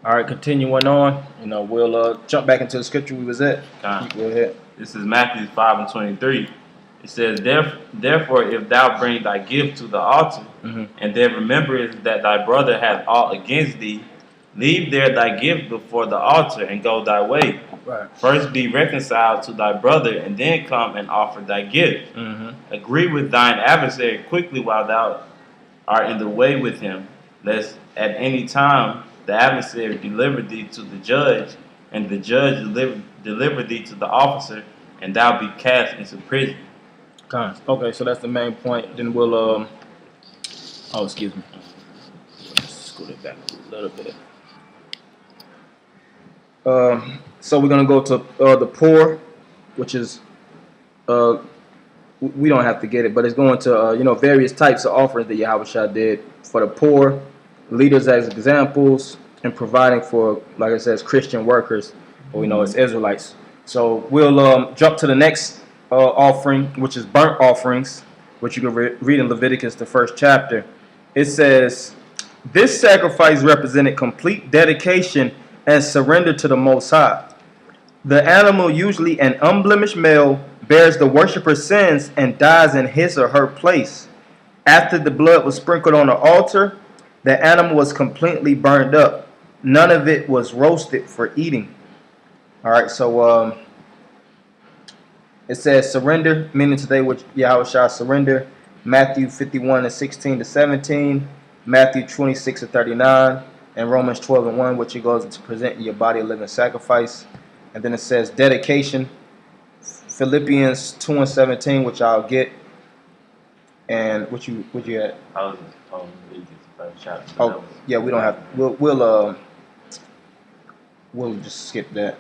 All right, continuing on. We'll jump back into the scripture we was at. God. Go ahead. This is Matthew 5:23. It says, Therefore, if thou bring thy gift to the altar, and then rememberest that thy brother hath aught against thee, leave there thy gift before the altar, and go thy way. Right. First be reconciled to thy brother, and then come and offer thy gift. Agree with thine adversary quickly while thou art in the way with him, lest at any time the adversary deliver thee to the judge, and the judge deliver thee to the officer, and thou be cast into prison. Okay, so that's the main point. Then we'll excuse me. Let's scoot it back a little bit. So we're gonna go to the poor, which is we don't have to get it, but it's going to various types of offerings that Yahushua did for the poor, leaders as examples, and providing for, like I said, Christian workers, or as Israelites. So we'll jump to the next offering, which is burnt offerings, which you can read in Leviticus, the 1st chapter. It says, "This sacrifice represented complete dedication and surrender to the Most High. The animal, usually an unblemished male, bears the worshiper's sins and dies in his or her place. After the blood was sprinkled on the altar, the animal was completely burned up. None of it was roasted for eating." All right, so it says surrender, meaning today which Yahushua surrender. Matthew 51:16-17, Matthew 26:39, and Romans 12:1, which he goes to present your body a living sacrifice. And then it says dedication, Philippians 2:17, which I'll get. And what you at? Oh yeah, we don't have. We'll just skip that.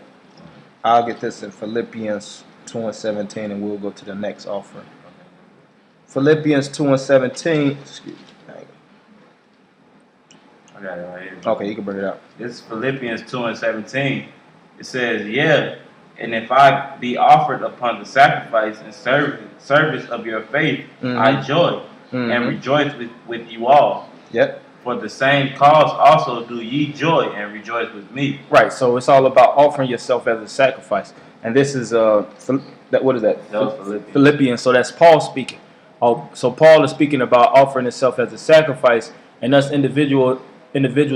I'll get this in Philippians 2:17, and we'll go to the next offering. Philippians 2:17. Excuse me. I got it right here. Okay, you can bring it up. This is Philippians 2:17. It says, "Yeah, and if I be offered upon the sacrifice and service of your faith, I joy and rejoice with you all. Yep. For the same cause also do ye joy and rejoice with me." Right. So it's all about offering yourself as a sacrifice. And this is what is that? Philippians. So that's Paul speaking. So Paul is speaking about offering himself as a sacrifice, and us individuals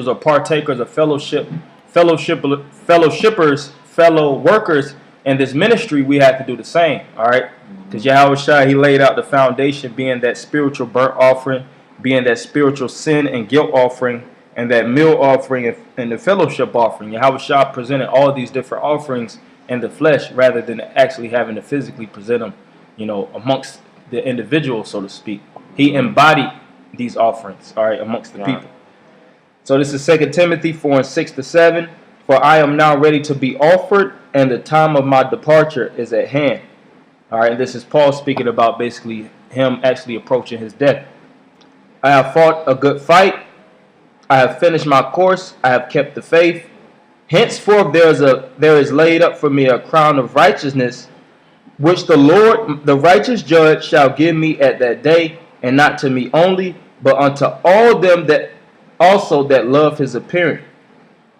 are partakers of fellowshippers, fellow workers in this ministry. We have to do the same. All right. Because Yahushua, he laid out the foundation, being that spiritual burnt offering, being that spiritual sin and guilt offering, and that meal offering and the fellowship offering. Yahushua presented all these different offerings in the flesh rather than actually having to physically present them, amongst the individual, so to speak. He embodied these offerings, all right, amongst the people. So this is 2 Timothy 4:6-7. "For I am now ready to be offered, and the time of my departure is at hand." All right, and this is Paul speaking about basically him actually approaching his death. "I have fought a good fight. I have finished my course. I have kept the faith. Henceforth there is laid up for me a crown of righteousness, which the Lord, the righteous judge, shall give me at that day, and not to me only, but unto all them that also that love his appearing.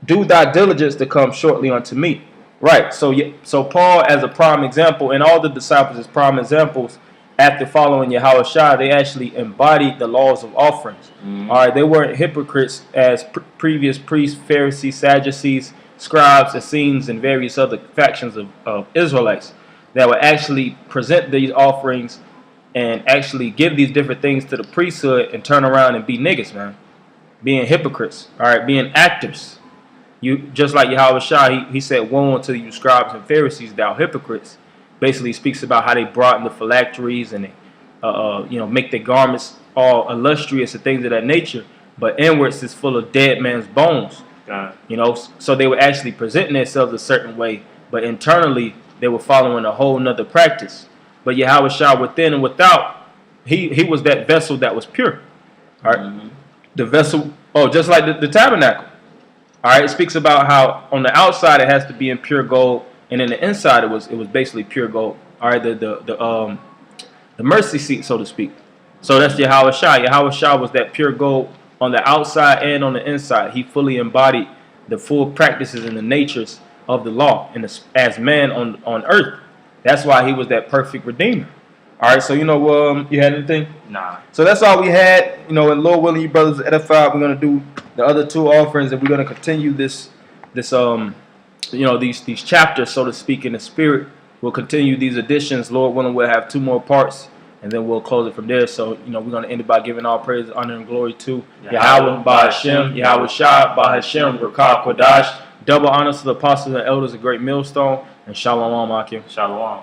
Do thy diligence to come shortly unto me." Right. So Paul, as a prime example, and all the disciples as prime examples, after following Yahushua, they actually embodied the laws of offerings. All right, they weren't hypocrites as previous priests, Pharisees, Sadducees, scribes, Essenes, and various other factions of Israelites that would actually present these offerings and actually give these different things to the priesthood and turn around and be niggas, man. Being hypocrites, all right, being actors. You just like Yahushua, he said, "Woe unto you, scribes and Pharisees, thou hypocrites." Basically speaks about how they brought in the phylacteries and they, make their garments all illustrious and things of that nature, but inwards is full of dead man's bones. So they were actually presenting themselves a certain way, but internally they were following a whole nother practice. But Yahushua, within and without, he was that vessel that was pure. All right, the vessel. Just like the tabernacle. All right, it speaks about how on the outside it has to be in pure gold, and in the inside it was basically pure gold. All right, the mercy seat, so to speak. So that's Yahushua. Yahushua was that pure gold on the outside and on the inside. He fully embodied the full practices and the natures of the law and as man on earth. That's why he was that perfect redeemer. All right, so you had anything? Nah. So that's all we had. And Lord willing, you brothers edified. We're gonna do the other 2 offerings, and we're gonna continue this these chapters, so to speak, in the spirit. We'll continue these editions. Lord willing, we'll have 2 more parts, and then we'll close it from there. So we're gonna end it by giving all praise, honor, and glory to Yahweh, Ba'Hashem, Yahweh Shah, Ba'Hashem, Rakah Kodash. Double honors to the apostles and elders, a great millstone, and Shalom, Akim. Shalom.